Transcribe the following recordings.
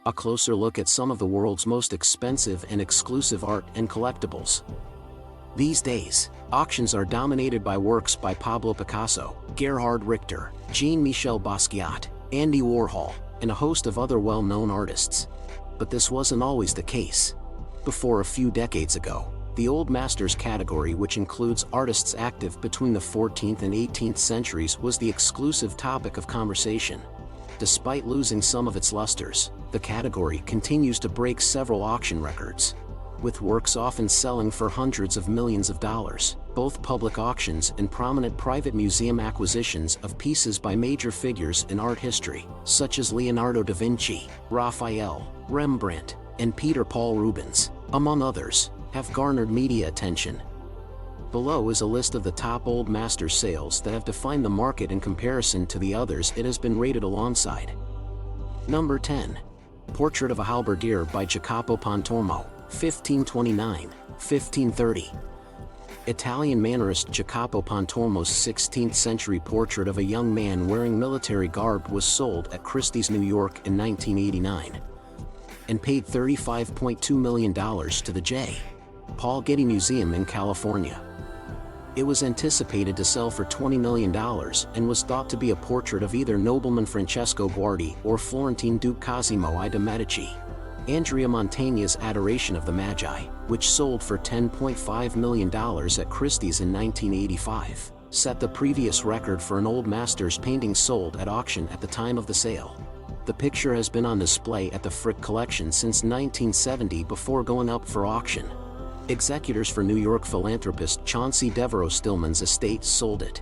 A closer look at some of the world's most expensive and exclusive art and collectibles. These days, auctions are dominated by works by Pablo Picasso, Gerhard Richter, Jean-Michel Basquiat, Andy Warhol, and a host of other well-known artists. But this wasn't always the case. Before a few decades ago, the Old Masters category, which includes artists active between the 14th and 18th centuries, was the exclusive topic of conversation. Despite losing some of its lusters, the category continues to break several auction records, with works often selling for hundreds of millions of dollars. Both public auctions and prominent private museum acquisitions of pieces by major figures in art history, such as Leonardo da Vinci, Raphael, Rembrandt, and Peter Paul Rubens, among others, have garnered media attention. Below is a list of the top Old Masters sales that have defined the market in comparison to the others it has been rated alongside. Number 10. Portrait of a Halberdier by Jacopo Pontormo, 1529-1530. Italian mannerist Jacopo Pontormo's 16th century portrait of a young man wearing military garb was sold at Christie's New York in 1989 and paid $35.2 million to the J. Paul Getty Museum in California. It was anticipated to sell for $20 million and was thought to be a portrait of either nobleman Francesco Guardi or Florentine Duke Cosimo I de' Medici. Andrea Mantegna's Adoration of the Magi, which sold for $10.5 million at Christie's in 1985, set the previous record for an Old Masters painting sold at auction at the time of the sale. The picture has been on display at the Frick Collection since 1970 before going up for auction. Executors for New York philanthropist Chauncey Devereux Stillman's estate sold it.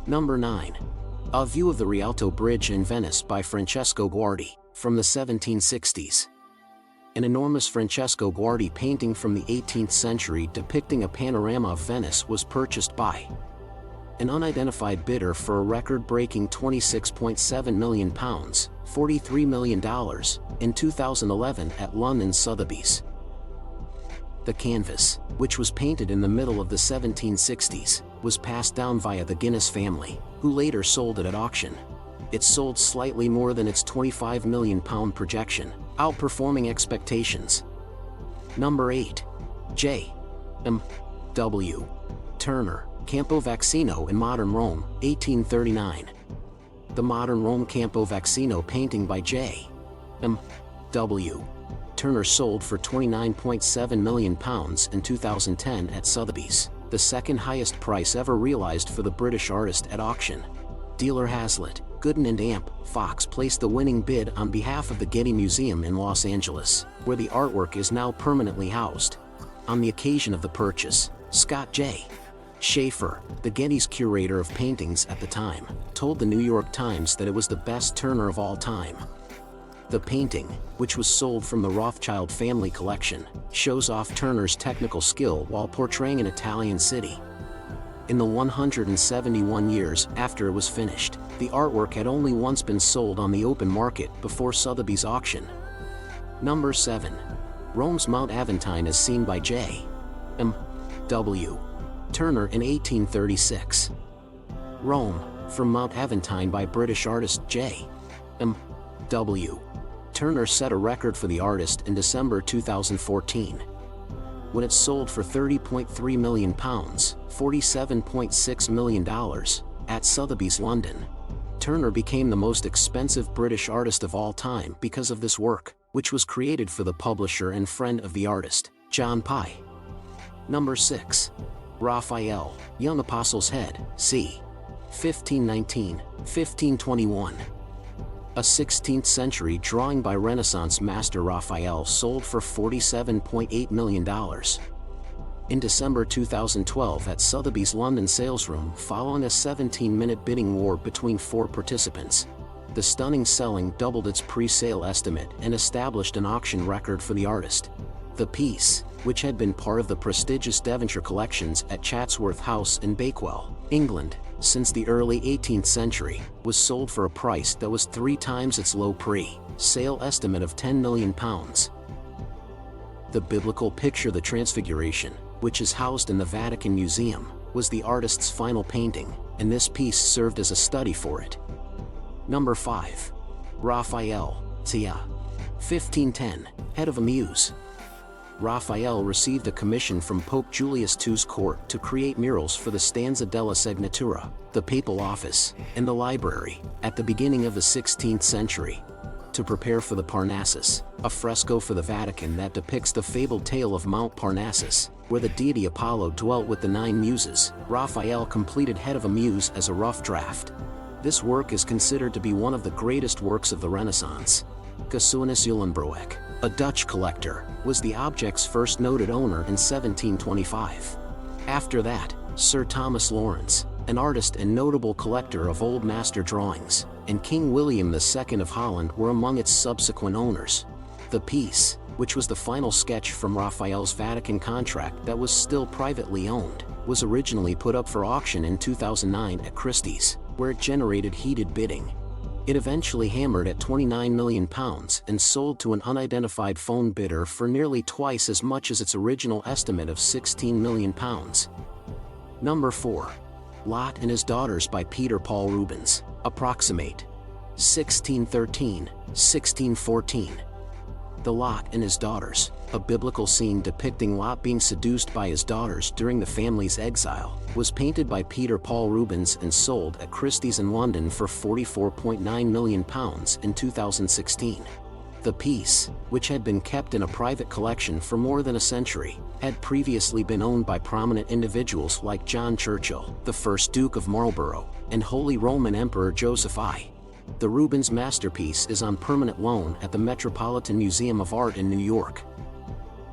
Number 9. A View of the Rialto Bridge in Venice by Francesco Guardi, from the 1760s. An enormous Francesco Guardi painting from the 18th century depicting a panorama of Venice was purchased by an unidentified bidder for a record-breaking £26.7 million, $43 million, in 2011 at London Sotheby's. The canvas, which was painted in the middle of the 1760s, was passed down via the Guinness family, who later sold it at auction. It sold slightly more than its £25 million projection, outperforming expectations. Number 8. J. M. W. Turner, Campo Vaccino in Modern Rome, 1839. The Modern Rome Campo Vaccino painting by J. M. W. Turner sold for £29.7 million in 2010 at Sotheby's, the second highest price ever realized for the British artist at auction. Dealer Hazlitt, Gooden & Amp, Fox placed the winning bid on behalf of the Getty Museum in Los Angeles, where the artwork is now permanently housed. On the occasion of the purchase, Scott J. Schaefer, the Getty's curator of paintings at the time, told the New York Times that it was the best Turner of all time. The painting, which was sold from the Rothschild family collection, shows off Turner's technical skill while portraying an Italian city. In the 171 years after it was finished, the artwork had only once been sold on the open market before Sotheby's auction. Number 7. Rome's Mount Aventine as seen by J. M. W. Turner in 1836. Rome, from Mount Aventine by British artist J. M. W. Turner set a record for the artist in December 2014, when it sold for £30.3 million, $47.6 million, at Sotheby's London. Turner became the most expensive British artist of all time because of this work, which was created for the publisher and friend of the artist, John Pye. Number 6. Raphael, Young Apostle's Head, c. 1519-1521. A 16th century drawing by Renaissance master Raphael sold for $47.8 million. In December 2012 at Sotheby's London salesroom following a 17-minute bidding war between 4 participants, the stunning selling doubled its pre-sale estimate and established an auction record for the artist. The piece, which had been part of the prestigious Devonshire collections at Chatsworth House in Bakewell, England, since the early 18th century, was sold for a price that was 3 times its low pre-sale estimate of £10 million. The biblical picture The Transfiguration, which is housed in the Vatican Museum, was the artist's final painting, and this piece served as a study for it. Number 5. Raphael, Tia. 1510, head of a muse. Raphael received a commission from Pope Julius II's court to create murals for the Stanza della Segnatura, the papal office, and the library, at the beginning of the 16th century. To prepare for the Parnassus, a fresco for the Vatican that depicts the fabled tale of Mount Parnassus, where the deity Apollo dwelt with the 9 muses, Raphael completed Head of a Muse as a rough draft. This work is considered to be one of the greatest works of the Renaissance. Casuinus Uhlenbroek, a Dutch collector, was the object's first noted owner in 1725. After that, Sir Thomas Lawrence, an artist and notable collector of old master drawings, and King William II of Holland were among its subsequent owners. The piece, which was the final sketch from Raphael's Vatican contract that was still privately owned, was originally put up for auction in 2009 at Christie's, where it generated heated bidding. It eventually hammered at £29 million and sold to an unidentified phone bidder for nearly twice as much as its original estimate of £16 million. Number 4. Lot and His Daughters by Peter Paul Rubens, approximate. 1613, 1614. The Lot and His Daughters, a biblical scene depicting Lot being seduced by his daughters during the family's exile, was painted by Peter Paul Rubens and sold at Christie's in London for £44.9 million in 2016. The piece, which had been kept in a private collection for more than a century, had previously been owned by prominent individuals like John Churchill, the first Duke of Marlborough, and Holy Roman Emperor Joseph I. The Rubens masterpiece is on permanent loan at the Metropolitan Museum of Art in New York,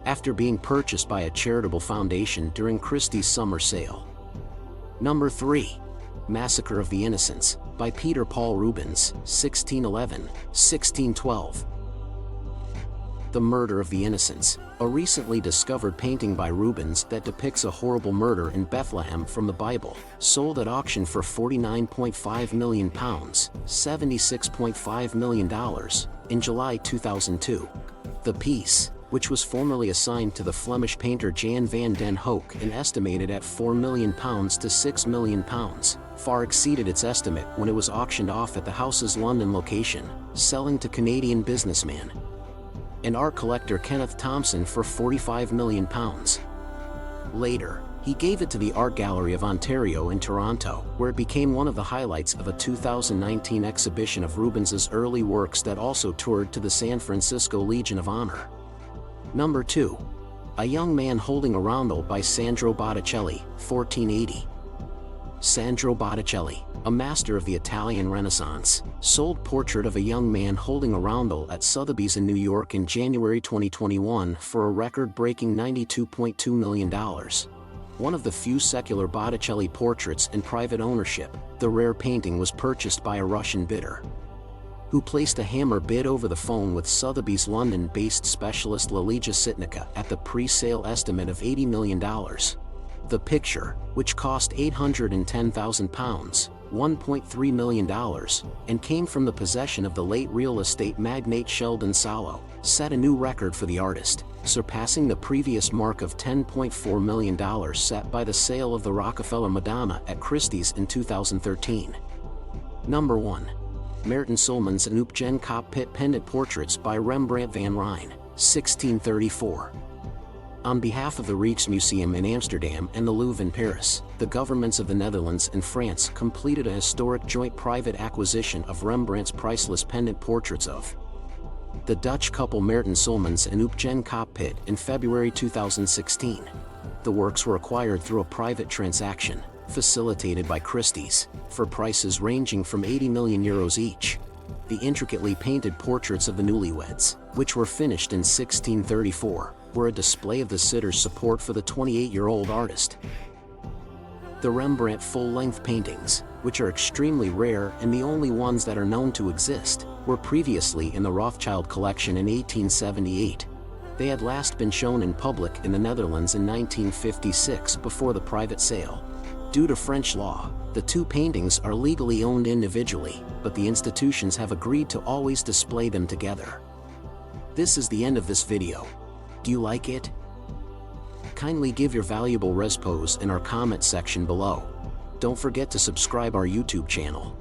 after being purchased by a charitable foundation during Christie's summer sale. Number 3. Massacre of the Innocents, by Peter Paul Rubens, 1611, 1612. The Murder of the Innocents, a recently discovered painting by Rubens that depicts a horrible murder in Bethlehem from the Bible, sold at auction for £49.5 million, $76.5 million, in July 2002. The piece, which was formerly assigned to the Flemish painter Jan van den Hoek and estimated at £4 million to £6 million, far exceeded its estimate when it was auctioned off at the house's London location, selling to Canadian businessman and art collector Kenneth Thompson for £45 million. Later, he gave it to the Art Gallery of Ontario in Toronto, where it became one of the highlights of a 2019 exhibition of Rubens's early works that also toured to the San Francisco Legion of Honor. Number 2. A Young Man Holding a Roundel by Sandro Botticelli, 1480. Sandro Botticelli, a master of the Italian Renaissance, sold Portrait of a Young Man Holding a Roundel at Sotheby's in New York in January 2021 for a record-breaking $92.2 million. One of the few secular Botticelli portraits in private ownership, the rare painting was purchased by a Russian bidder, who placed a hammer bid over the phone with Sotheby's London-based specialist Lilia Sitnicka at the pre-sale estimate of $80 million. The picture, which cost £810,000, $1.3 million, and came from the possession of the late real estate magnate Sheldon Salo, set a new record for the artist, surpassing the previous mark of $10.4 million set by the sale of the Rockefeller Madonna at Christie's in 2013. Number 1. Maarten Solmans and Eugen Cockpit Pendant Portraits by Rembrandt van Rijn, 1634. On behalf of the Rijksmuseum in Amsterdam and the Louvre in Paris, the governments of the Netherlands and France completed a historic joint private acquisition of Rembrandt's priceless pendant portraits of the Dutch couple Maarten Solmans and Eugen Cockpit in February 2016. The works were acquired through a private transaction, facilitated by Christie's, for prices ranging from €80 million each. The intricately painted portraits of the newlyweds, which were finished in 1634, were a display of the sitter's support for the 28-year-old artist. The Rembrandt full-length paintings, which are extremely rare and the only ones that are known to exist, were previously in the Rothschild collection in 1878. They had last been shown in public in the Netherlands in 1956 before the private sale. Due to French law, the two paintings are legally owned individually, but the institutions have agreed to always display them together. This is the end of this video. Do you like it? Kindly give your valuable respos in our comment section below. Don't forget to subscribe our YouTube channel.